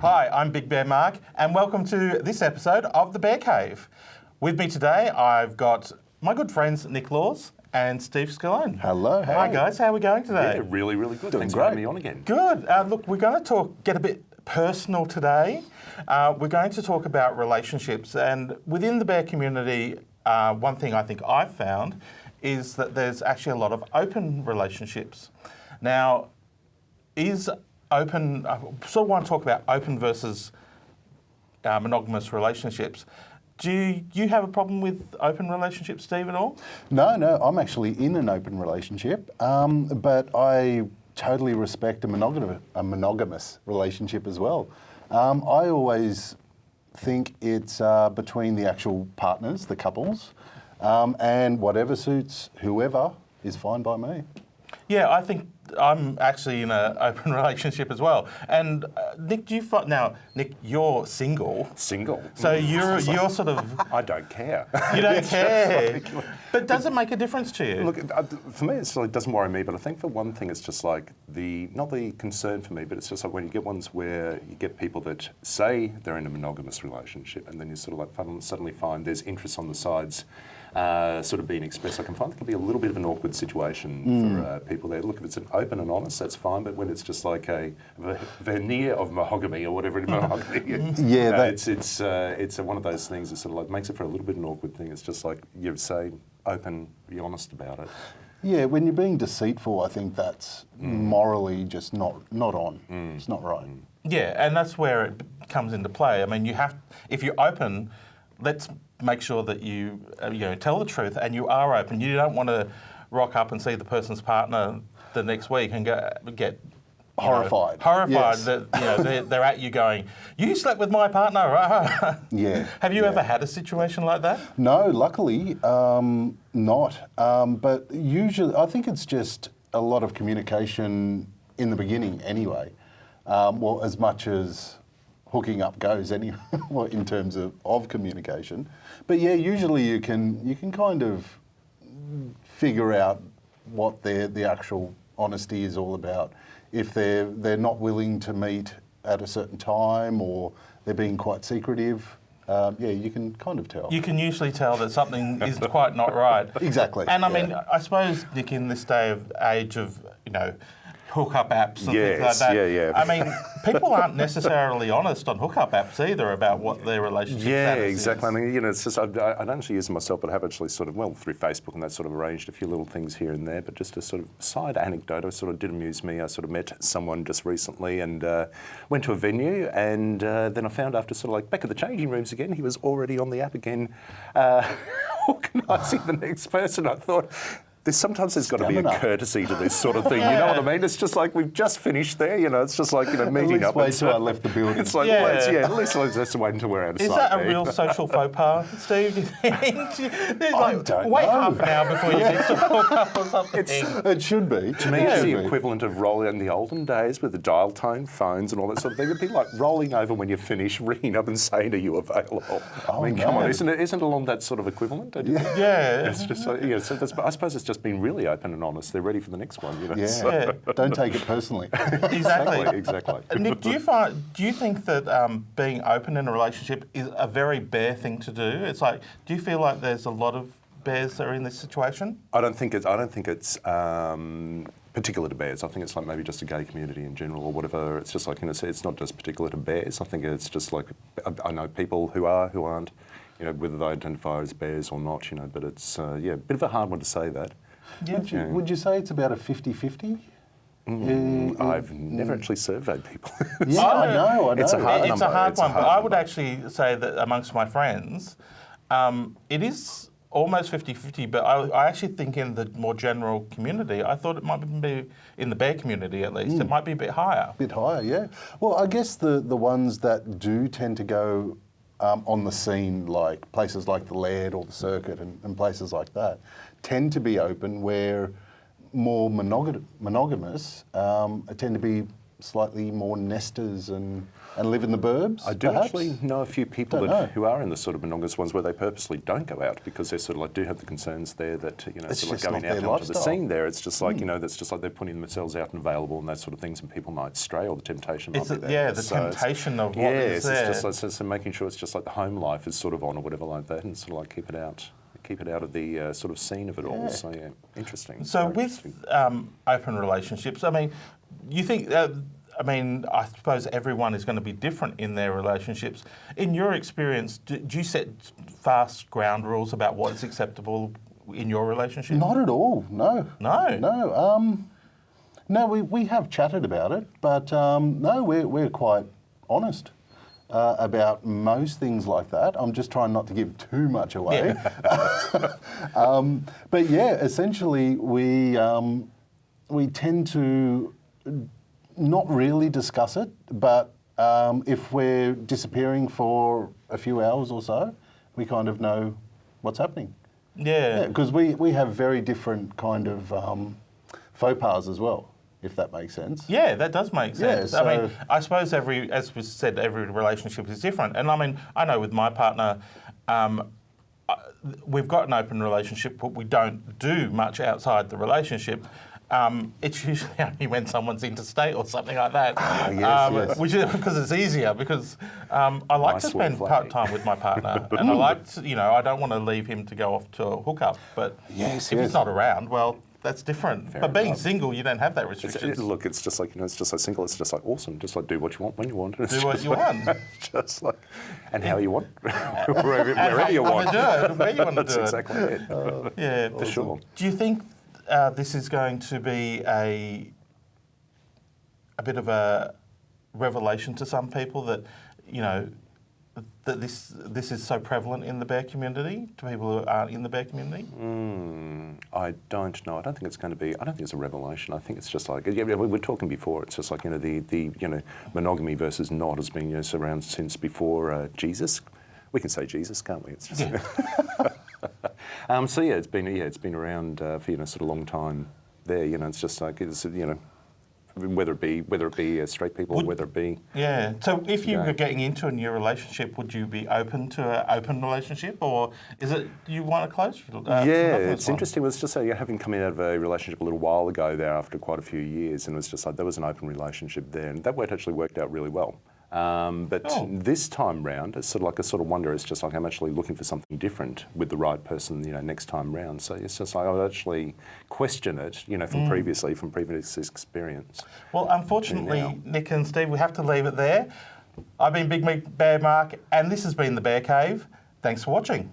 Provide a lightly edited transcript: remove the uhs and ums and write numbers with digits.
Hi, I'm Big Bear Mark, and welcome to this episode of The Bear Cave. With me today, I've got my good friends Nick Laws and Steve Scalone. Hello. Hi guys, how are we going today? Yeah, really, really good. Doing Thanks great. for having me on again. Good. Look, we're going to get a bit personal today. We're going to talk about relationships, and within the bear community, one thing I think I've found is that there's actually a lot of open relationships. Now, is open, I sort of want to talk about open versus monogamous relationships. Do you have a problem with open relationships, Steve, at all? No, I'm actually in an open relationship, but I totally respect a monogamous relationship as well. I always think it's between the actual partners, the couples, and whatever suits whoever is fine by me. Yeah, I think I'm actually in an open relationship as well. And Nick, Nick, you're single. Single? So you're sort of... I don't care. You don't care. But does it make a difference to you? Look, for me, it doesn't worry me, but I think for one thing, it's just like not the concern for me, but it's just like when you get ones where you get people that say they're in a monogamous relationship and then you sort of like suddenly find there's interest on the sides sort of being expressed. I can find it can be a little bit of an awkward situation for people there. Look, if it's an open and honest, that's fine, but when it's just like a veneer of mahogany or whatever it is, it's one of those things that sort of like makes it for a little bit of an awkward thing. It's just like you say, open, be honest about it. Yeah, when you're being deceitful, I think that's morally just not on. It's not right. Yeah, and that's where it comes into play. I mean, if you're open, let's make sure that you tell the truth and you are open. You don't want to rock up and see the person's partner the next week and get horrified. Yes. That they're at you going, "You slept with my partner." Yeah. Have you ever had a situation like that? No, luckily not. But usually, I think it's just a lot of communication in the beginning anyway. Well, as much as hooking up goes anyway, in terms of communication. But yeah, usually you can kind of figure out what the actual honesty is all about. If they're not willing to meet at a certain time or they're being quite secretive, you can kind of tell. You can usually tell that something is quite not right. Exactly. And I mean, I suppose, Nick, in this age of hookup apps and things like that. Yeah. I mean, people aren't necessarily honest on hookup apps either about what their relationship status exactly. is. I mean, it's just I don't actually use it myself, but I have actually sort of through Facebook and that sort of arranged a few little things here and there. But just a sort of side anecdote, I sort of did amuse me. I sort of met someone just recently and went to a venue, and then I found after sort of like back at the changing rooms again, he was already on the app again, organising the next person. I thought, sometimes there's got to be a courtesy to this sort of thing, you know what I mean? It's just like we've just finished there, it's just like, meeting up. Wait till I left the building. It's like, at least let's wait until we're out of sight. Is that a real social faux pas, Steve, do you think? There's wait know. half an hour before you need to hook up or something. It should be. To me, it's the equivalent of rolling in the olden days with the dial tone phones and all that sort of thing. It'd be like rolling over when you finish, ringing up and saying, "Are you available?" I mean, come on, isn't it along that sort of equivalent? Yeah. It's just so I suppose it's just been really open and honest. They're ready for the next one, Yeah. Don't take it personally. Exactly. Nick, do you think that being open in a relationship is a very bear thing to do? It's like, do you feel like there's a lot of bears that are in this situation? I don't think it's particular to bears. I think it's like maybe just a gay community in general or whatever. It's just like, it's not just particular to bears. I think it's just like, I know people who aren't, whether they identify as bears or not, but it's, a bit of a hard one to say that. Yeah. Would you say it's about a 50-50? I've never actually surveyed people. Yeah, I know. It's a hard number. It's a hard one, but I would actually say that amongst my friends, it is almost 50-50, but I actually think in the more general community, I thought it might be, in the bear community at least, it might be a bit higher. A bit higher, yeah. Well, I guess the ones that do tend to go on the scene, like places like the Laird or the Circuit and places like that, tend to be open, where more monogamous tend to be slightly more nesters and live in the burbs? I do perhaps? actually know a few people Don't know. who are in the sort of monogamous ones where they purposely don't go out because they sort of like do have the concerns there that, you know, It's sort of just like not going out their onto the lifestyle. scene there. It's just like, you know, that's just like they're putting themselves out and available and those sort of things, and people might stray or the temptation might It's be the- there. yeah, the So it's- temptation of what yes, is there. it's just like so making sure it's just like the home life is sort of on or whatever like that, and sort of like keep it out of the sort of scene of it all. So yeah, interesting. So Very with interesting. open relationships, I mean, you think, I mean, I suppose everyone is going to be different in their relationships. In your experience, do you set fast ground rules about what is acceptable in your relationship? Not at all. No. No? No. No. We have chatted about it, but no, we're quite honest about most things like that. I'm just trying not to give too much away. But yeah, essentially we tend to not really discuss it, but if we're disappearing for a few hours or so, we kind of know what's happening. Yeah. Because we have very different kind of faux pas as well, if that makes sense. Yeah, that does make sense. Yeah, I mean, so- I suppose as we said, every relationship is different. And I mean, I know with my partner, we've got an open relationship, but we don't do much outside the relationship. It's usually only when someone's interstate or something like that. yes. Which is because it's easier. Because I like Nice to spend word, time with my partner, and I like to, you know, I don't want to leave him to go off to a hookup. But Yes, if yes. he's not around, well, that's different. Fair but being enough. single, you don't have that It's, restriction. look, it's just like, you know, it's just like single. It's just like awesome. Just like do what you want when you want. It's Do what just you like- want. Just like, and how you want, wherever you want. to do it, where you want to That's do it. exactly it. Yeah, For sure. Do you think this is going to be a bit of a revelation to some people that, you know, that this is so prevalent in the bear community to people who aren't in the bear community? I don't know. I don't think it's going to be. I don't think it's a revelation. I think it's just like, yeah, we were talking before. It's just like, you know, the you know, monogamy versus not has been, you know, around since before Jesus. We can say Jesus, can't we? It's just. So yeah, it's been around for, you know, sort of a long time there. You know, it's just like, it's, you know, whether it be straight people, or whether it be. Yeah. So if you Yeah. were getting into a new relationship, would you be open to an open relationship, or is it do you want a close? Yeah, monogamous it's one? interesting. It was just having come out of a relationship a little while ago there after quite a few years, and it was just like there was an open relationship there, and that actually worked out really well. But Oh. this time round, it's sort of like a sort of wonder. It's just like I'm actually looking for something different with the right person, you know, next time round. So it's just like I would actually question it, you know, from previous experience. Well, unfortunately, now. Nick and Steve, we have to leave it there. I've been Big Bear Mark, and this has been the Bear Cave. Thanks for watching.